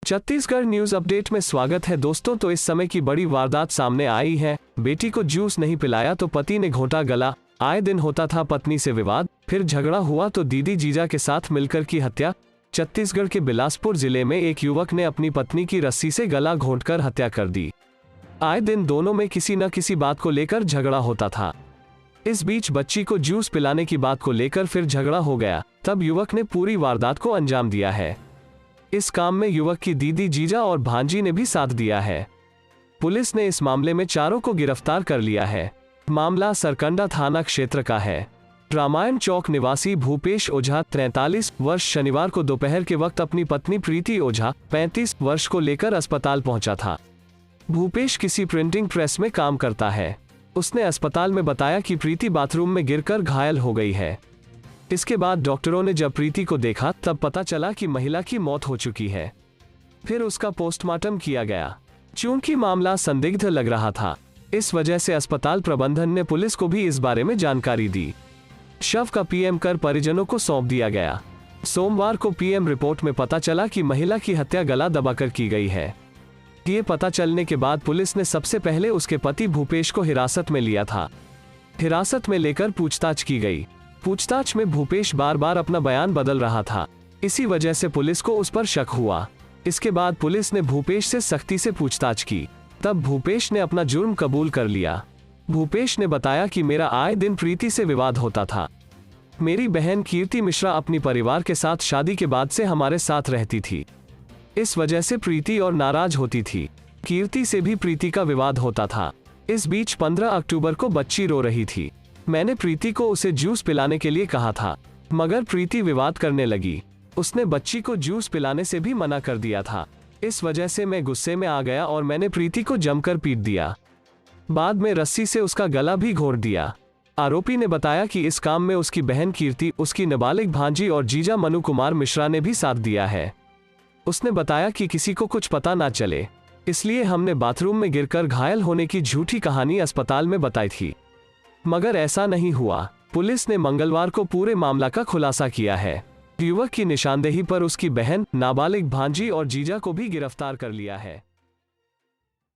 Chhattisgarh news update में स्वागत है दोस्तों। तो इस समय की बड़ी वारदात सामने आई है। बेटी को जूस नहीं पिलाया तो पति ने घोंटा गला। आए दिन होता था पत्नी से विवाद, फिर झगड़ा हुआ तो दीदी जीजा के साथ मिलकर की हत्या। छत्तीसगढ़ के बिलासपुर जिले में एक युवक ने अपनी पत्नी की रस्सी से गला घोंटकर हत्या कर दी। आए दिन दोनों में किसी न किसी बात को लेकर झगड़ा होता था। इस बीच बच्ची को जूस पिलाने की बात को लेकर फिर झगड़ा हो गया। तब युवक ने पूरी वारदात को अंजाम दिया है। इस काम में युवक की दीदी जीजा और भांजी ने भी साथ दिया है। पुलिस ने इस मामले में चारों को गिरफ्तार कर लिया है। मामला सरकंडा थाना क्षेत्र का है। रामायण चौक निवासी भूपेश ओझा 43 वर्ष शनिवार को दोपहर के वक्त अपनी पत्नी प्रीति ओझा 35 वर्ष को लेकर अस्पताल पहुंचा था। भूपेश किसी प्रिंटिंग प्रेस में काम करता है। उसने अस्पताल में बताया कि प्रीति बाथरूम में गिरकर घायल हो गई है। इसके बाद डॉक्टरों ने जब प्रीति को देखा तब पता चला कि महिला की मौत हो चुकी है। फिर उसका पोस्टमार्टम किया गया। चूंकि मामला संदिग्ध लग रहा था, इस वजह से अस्पताल प्रबंधन ने पुलिस को भी इस बारे में जानकारी दी। शव का पीएम कर परिजनों को सौंप दिया गया। सोमवार को पीएम रिपोर्ट में पता चला कि महिला की हत्या गला दबाकर की गई है। ये पता चलने के बाद पुलिस ने सबसे पहले उसके पति भूपेश को हिरासत में लिया था। हिरासत में लेकर पूछताछ की गई। पूछताछ में भूपेश बार बार अपना बयान बदल रहा था। इसी वजह से पुलिस को उस पर शक हुआ। इसके बाद पुलिस ने भूपेश से सख्ती से पूछताछ की। तब भूपेश ने अपना जुर्म कबूल कर लिया। भूपेश ने बताया कि मेरा आए दिन प्रीति से विवाद होता था। मेरी बहन कीर्ति मिश्रा अपनी परिवार के साथ शादी के बाद से हमारे साथ रहती थी। इस वजह से प्रीति और नाराज होती थी। कीर्ति से भी प्रीति का विवाद होता था। इस बीच 15 अक्टूबर को बच्ची रो रही थी। मैंने प्रीति को उसे जूस पिलाने के लिए कहा था, मगर प्रीति विवाद करने लगी। उसने बच्ची को जूस पिलाने से भी मना कर दिया था। इस वजह से मैं गुस्से में आ गया और मैंने प्रीति को जमकर पीट दिया। बाद में रस्सी से उसका गला भी घोंट दिया। आरोपी ने बताया कि इस काम में उसकी बहन कीर्ति, उसकी नाबालिग भांजी और जीजा मनु कुमार मिश्रा ने भी साथ दिया है। उसने बताया कि किसी को कुछ पता ना चले, इसलिए हमने बाथरूम में गिरकर घायल होने की झूठी कहानी अस्पताल में बताई थी, मगर ऐसा नहीं हुआ। पुलिस ने मंगलवार को पूरे मामला का खुलासा किया है। युवक की निशानदेही पर उसकी बहन, नाबालिग भांजी और जीजा को भी गिरफ्तार कर लिया है।